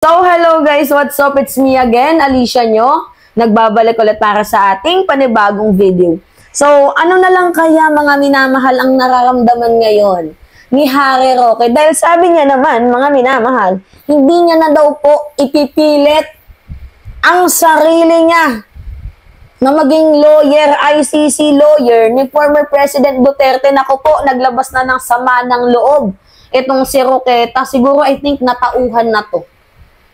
So, hello guys! What's up? It's me again, Alicia nyo. Nagbabalik ulit para sa ating panibagong video. So, ano na lang kaya mga minamahal ang nararamdaman ngayon ni Harry Roque? Dahil sabi niya naman, mga minamahal, hindi niya na daw po ipipilit ang sarili niya na maging lawyer, ICC lawyer ni former President Duterte. Naku po, naglabas na ng sama ng loob itong si Roqueta. Siguro, I think, natauhan na to.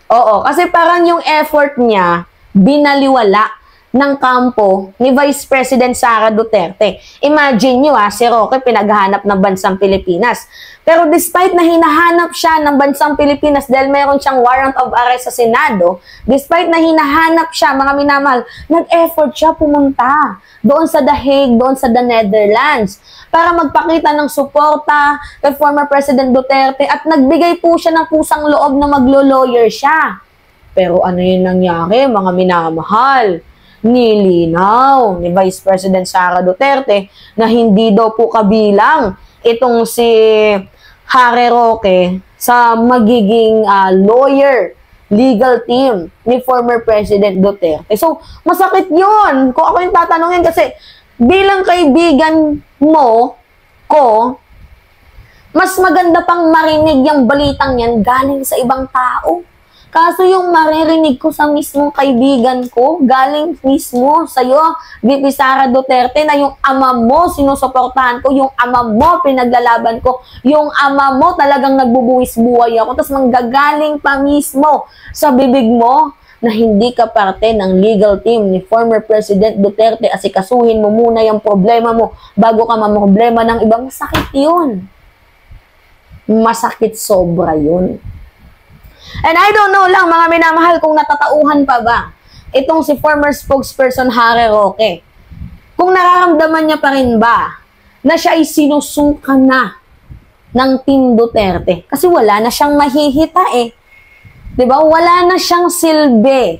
Oo, kasi parang yung effort niya, binaliwala ng kampo ni Vice President Sara Duterte. Imagine nyo si Roque pinaghahanap ng bansang Pilipinas. Pero despite na hinahanap siya ng bansang Pilipinas dahil mayroon siyang warrant of arrest sa Senado, despite na hinahanap siya, mga minamahal, nag-effort siya pumunta doon sa The Hague, doon sa The Netherlands, para magpakita ng suporta kay former President Duterte at nagbigay po siya ng kusang loob na maglo-lawyer siya. Pero ano yung nangyari, mga minamahal? Nilinaw ni Vice President Sara Duterte na hindi daw po kabilang itong si Harry Roque sa magiging lawyer, legal team ni former President Duterte. So, masakit yun. Kung ako yung tatanungin kasi bilang kaibigan mo, mas maganda pang marinig yung balitang yan galing sa ibang tao. Kaso yung maririnig ko sa mismong kaibigan ko, galing mismo sa'yo, VP Sara Duterte, na yung ama mo sinusuportahan ko, yung ama mo pinaglalaban ko, yung ama mo talagang nagbubuwis buhay ako, tapos manggagaling pa mismo sa bibig mo na hindi ka parte ng legal team ni former President Duterte. Asikasuhin mo muna yung problema mo bago ka mamroblema ng ibang. Masakit yun. Masakit sobra yun. And I don't know lang, mga minamahal, kung natatauhan pa ba itong si former spokesperson Harry Roque. Kung nararamdaman niya pa rin ba na siya ay sinusuka na ng Team Duterte. Kasi wala na siyang mahihita eh. Diba? Wala na siyang silbi.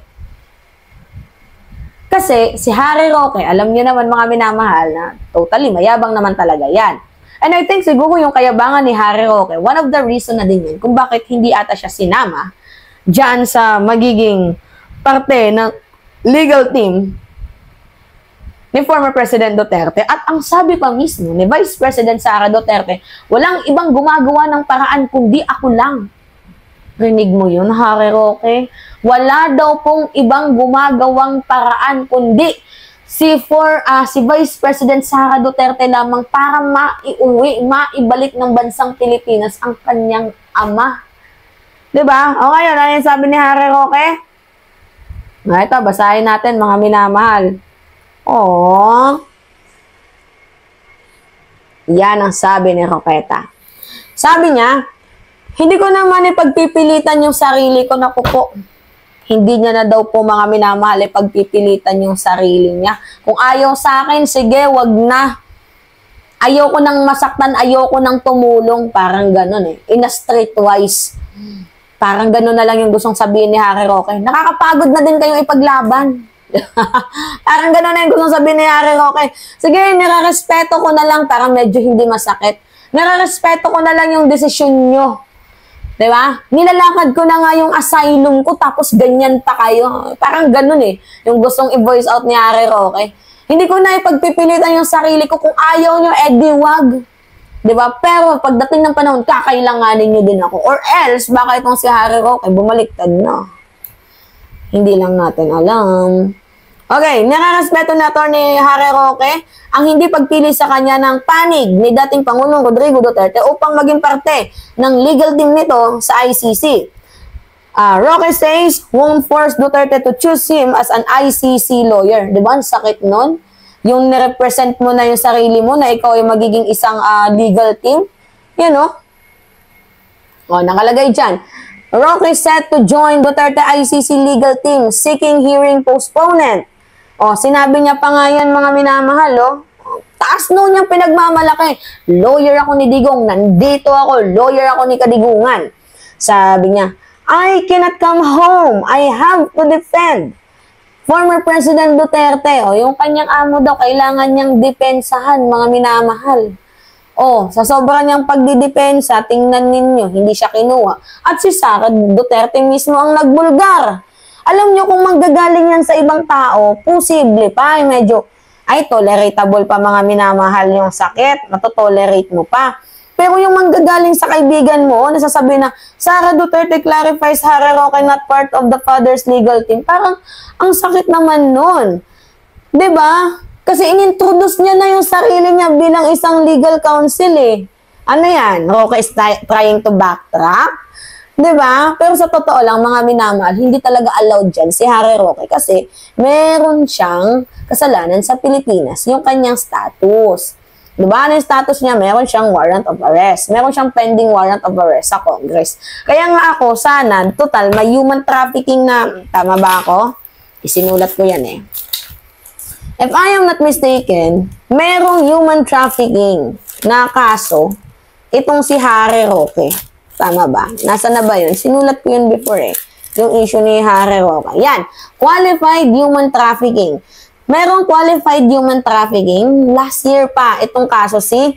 Kasi si Harry Roque, alam niyo naman mga minamahal na totally mayabang naman talaga yan. And I think siguro yung kayabangan ni Harry Roque, one of the reason na din yun kung bakit hindi ata siya sinama dyan sa magiging parte ng legal team ni former President Duterte. At ang sabi pa mismo ni Vice President Sara Duterte, walang ibang gumagawa ng paraan kundi ako lang. Rinig mo yun, Harry Roque? Wala daw pong ibang gumagawang paraan kundi si Vice President Sara Duterte lamang para maibalik ng bansang Pilipinas ang kanyang ama. Diba? Okay, ano yung sabi ni Harry Roque? Ito, basahin natin mga minamahal. Yan ang sabi ni Roqueta. Sabi niya, hindi ko naman ipagpipilitan yung sarili ko na kuko. Hindi niya na daw po mga minamahal pagpipilitan yung sarili niya. Kung ayaw sa akin, sige, wag na. Ayoko nang masaktan, ayoko nang tumulong. Parang ganun eh. In a streetwise. Parang ganun na lang yung gustong sabihin ni Harry Roque. Nakakapagod na din kayong ipaglaban. Parang ganun na yung gustong sabihin ni Harry Roque. Sige, nirarespeto ko na lang. Parang medyo hindi masakit. Nirarespeto ko na lang yung desisyon nyo. Diba? Nilalakad ko na nga yung asylum ko tapos ganyan pa kayo. Parang ganun eh. Yung gustong i-voice out ni Harry Roque. Hindi ko na ipagpipilitan yung sarili ko. Kung ayaw nyo, edi wag. Diba? Pero pagdating ng panahon, kakailanganin nyo din ako. Or else, baka itong si Harry Roque bumaliktad na. Hindi lang natin alam. Okay, nararespeto na to ni Harry Roque ang hindi pagpili sa kanya ng panig ni dating Pangulong Rodrigo Duterte upang maging parte ng legal team nito sa ICC. Roque says won't force Duterte to choose him as an ICC lawyer. Diba? Ang sakit nun? Yung nirepresent mo na yung sarili mo na ikaw ay magiging isang legal team. Yan o. Nakalagay dyan. Roque set to join Duterte ICC legal team seeking hearing postponement. Sinabi niya pa nga yan, mga minamahal, taas noon niyang pinagmamalaki. Lawyer ako ni Digong, nandito ako, lawyer ako ni Kadigungan. Sabi niya, I cannot come home, I have to defend former President Duterte. Yung kanyang amo daw, kailangan niyang depensahan, mga minamahal. Oh, sa sobra niyang pagdidepensa, tingnan ninyo, hindi siya kinuha. At si Sara Duterte mismo ang nagbulgar. Alam niyo kung manggagaling yan sa ibang tao, posible pa, medyo, ay, toleratable pa mga minamahal yung sakit, matotolerate mo pa. Pero yung manggagaling sa kaibigan mo, nasasabi na, Sara Duterte clarifies Harry Roque not part of the father's legal team. Parang, ang sakit naman nun. 'Di ba? Kasi inintroduce niya na yung sarili niya bilang isang legal counsel eh. Ano yan? Roque is trying to backtrack? 'Di ba? Pero sa totoo lang, mga minamahal, hindi talaga allowed dyan si Harry Roque kasi meron siyang kasalanan sa Pilipinas, yung kanyang status. 'Di ba? Ano yung status niya? Meron siyang warrant of arrest. Meron siyang pending warrant of arrest sa Congress. Kaya nga ako, sana, total, may human trafficking na, tama ba ako? Isinulat ko yan eh. If I am not mistaken, merong human trafficking na kaso, itong si Harry Roque. Tama ba? Nasa na ba yun? Sinulat ko yun before eh. Yung issue ni Harry Roque. Yan. Qualified human trafficking. Merong qualified human trafficking. Last year pa, itong kaso si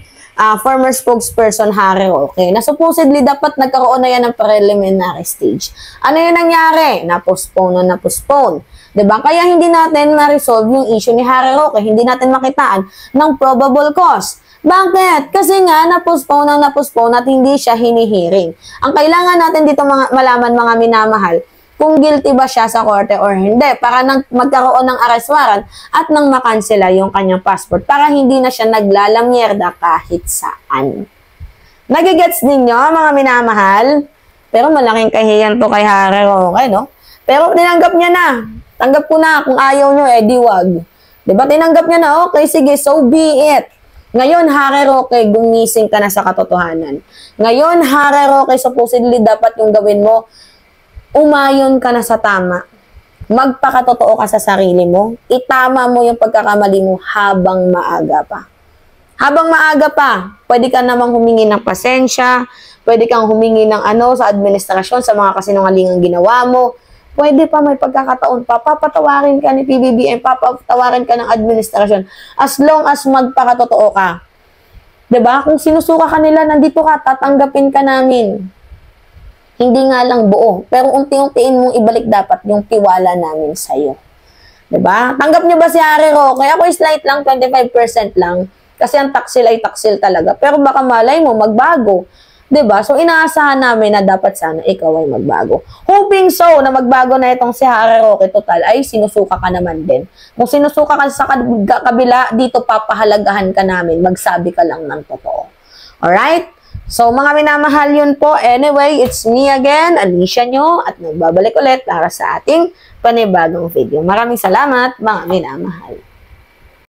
former spokesperson Harry Roque. Na supposedly dapat nagkaroon na yan ng preliminary stage. Ano yung nangyari? Na-postpone. Diba? Kaya hindi natin ma-resolve yung issue ni Harry Roque. Hindi natin makitaan ng probable cause. Bakit? Kasi nga, na-postpone at hindi siya hinihiring. Ang kailangan natin dito malaman mga minamahal, kung guilty ba siya sa korte or hindi, para nang magkaroon ng arrest warrant at nang makansela yung kanyang passport para hindi na siya naglalamyerda kahit saan. Nagigets ninyo, mga minamahal? Pero malaking kahiyan to kay Harry Roque, no? Pero tinanggap niya na. Tanggap ko na, kung ayaw nyo, di wag. Diba? Tinanggap niya na, okay, sige, so be it. Ngayon, Harry Roque, gumising ka na sa katotohanan. Ngayon, Harry Roque, supposedly dapat yung gawin mo, umayon ka na sa tama. Magpakatotoo ka sa sarili mo. Itama mo yung pagkakamali mo habang maaga pa. Habang maaga pa, pwede ka namang humingi ng pasensya, pwede kang humingi ng sa administrasyon, sa mga kasinungalingang ginawa mo. Pwede pa may pagkakataon pa, papatawarin ka ni PBBM, papatawarin ka ng administrasyon, as long as magpakatotoo ka. 'Di ba? Kung sinusuka ka nila, nandito ka, tatanggapin ka namin. Hindi nga lang buo, pero unti-untiin mong ibalik dapat yung tiwala namin sa'yo. 'Di ba? Tanggap niyo ba si Harry Roque? Ako slight lang, 25% lang, kasi ang taksil ay taksil talaga. Pero baka malay mo, magbago. 'Di ba? So, inaasahan namin na dapat sana ikaw ay magbago. Hoping so na magbago na itong si Harry Roque. Total, ay sinusuka ka naman din. Kung sinusuka ka sa kabila, dito papahalagahan ka namin. Magsabi ka lang ng totoo. Alright? So, mga minamahal, yun po. Anyway, it's me again, Alicia nyo, at nagbabalik ulit para sa ating panibagong video. Maraming salamat, mga minamahal.